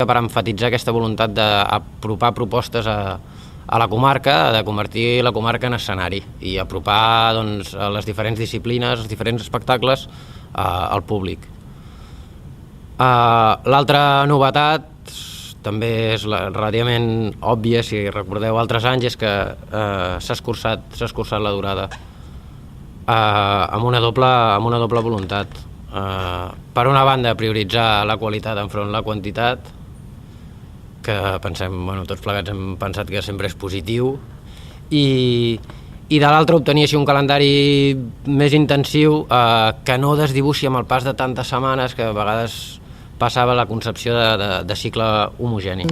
per emfatitzar aquesta voluntat d'apropar propostes a la comarca, de convertir la comarca en escenari i apropar les diferents disciplines, els diferents espectacles al públic. L'altra novetat també és relativament òbvia, si recordeu altres anys, és que s'ha escurçat la durada amb una doble voluntat. Per una banda, prioritzar la qualitat enfront la quantitat, que pensem, tots plegats hem pensat que sempre és positiu, i de l'altra obtenir així un calendari més intensiu que no desdibuixi amb el pas de tantes setmanes que a vegades passava la concepció de cicle homogeni.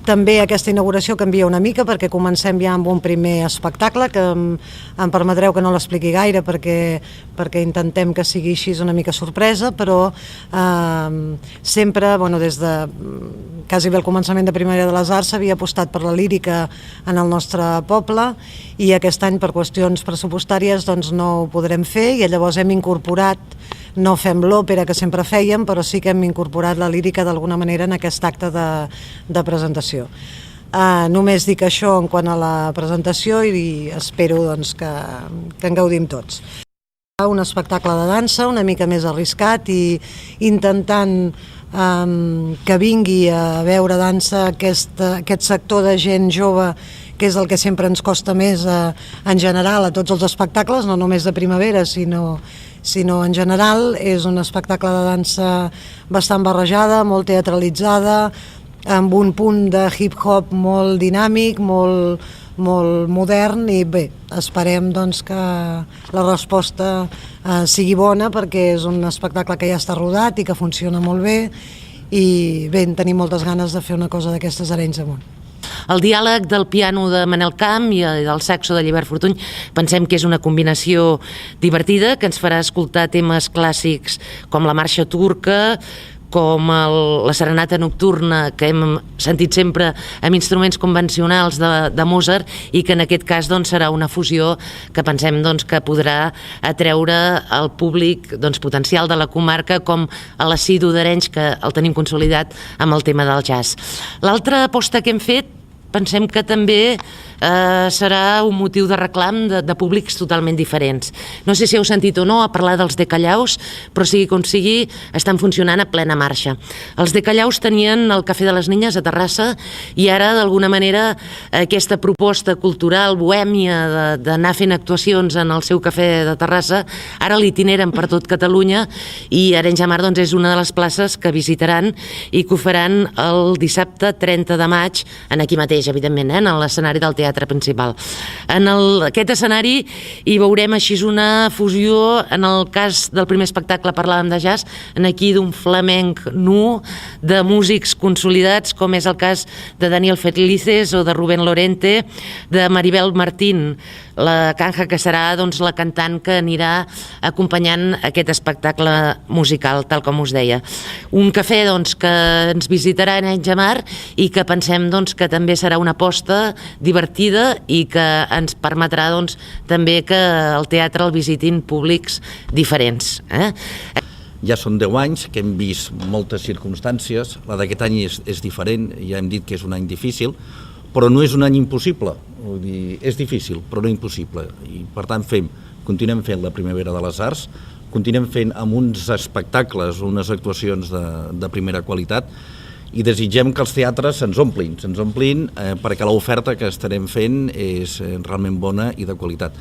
També aquesta inauguració canvia una mica perquè comencem ja amb un primer espectacle que em permetreu que no l'expliqui gaire perquè intentem que sigui així una mica sorpresa, però sempre, des de quasi bé el començament de Primavera de les Arts s'havia apostat per la lírica en el nostre poble i aquest any per qüestions pressupostàries no ho podrem fer i llavors hem incorporat, no fem l'òpera que sempre fèiem, però sí que hem incorporat la lírica d'alguna manera en aquest acte de presentació. Només dic això en quant a la presentació i espero que en gaudim tots. Un espectacle de dansa una mica més arriscat i intentant que vingui a veure dansa aquest sector de gent jove que és el que sempre ens costa més en general a tots els espectacles, no només de primavera, sinó en general. És un espectacle de dansa bastant barrejada, molt teatralitzada, amb un punt de hip-hop molt dinàmic, molt modern i bé, esperem que la resposta sigui bona perquè és un espectacle que ja està rodat i que funciona molt bé i bé, tenim moltes ganes de fer una cosa d'aquestes Arenys amunt. El diàleg del piano de Manel Camp i del saxo de Llibert Fortuny pensem que és una combinació divertida que ens farà escoltar temes clàssics com la marxa turca, com la serenata nocturna que hem sentit sempre amb instruments convencionals de Mozart i que en aquest cas serà una fusió que pensem que podrà atreure el públic potencial de la comarca com a l'assidu d'Arenys que el tenim consolidat amb el tema del jazz. L'altra aposta que hem fet pensem que també serà un motiu de reclam de públics totalment diferents. No sé si heu sentit o no a parlar dels Decallaus, però sigui com sigui, estan funcionant a plena marxa. Els Decallaus tenien el Cafè de les Niñes a Terrassa i ara, d'alguna manera, aquesta proposta cultural bohèmia d'anar fent actuacions en el seu cafè de Terrassa, ara l'itineren per tot Catalunya i Arenys de Mar és una de les places que visitaran i que ho faran el dissabte 30 de maig, aquí mateix, evidentment, en l'escenari del teatre principal. En aquest escenari hi veurem així una fusió, en el cas del primer espectacle parlàvem de jazz, aquí d'un flamenc nu, de músics consolidats, com és el cas de Daniel Felices o de Rubén Lorente, de Maribel Martín, la Canja, que serà la cantant que anirà acompanyant aquest espectacle musical, tal com us deia. Un cafè que ens visitarà en Arenys de Mar i que pensem que també serà una aposta divertida i que ens permetrà també que el teatre el visitin públics diferents. Ja són 10 anys que hem vist moltes circumstàncies, la d'aquest any és diferent, ja hem dit que és un any difícil, però no és un any impossible, vull dir, és difícil però no impossible i per tant continuem fent la Primavera de les Arts, continuem fent amb uns espectacles, unes actuacions de primera qualitat i desitgem que els teatres se'ns omplin perquè l'oferta que estarem fent és realment bona i de qualitat.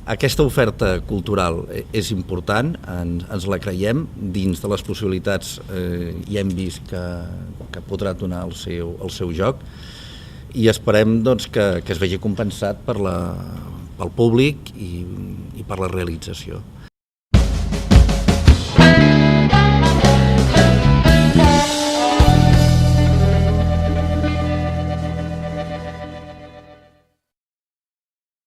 Aquesta oferta cultural és important, ens la creiem, dins de les possibilitats ja hem vist que podrà donar el seu joc i esperem que es vegi compensat pel públic i per la realització.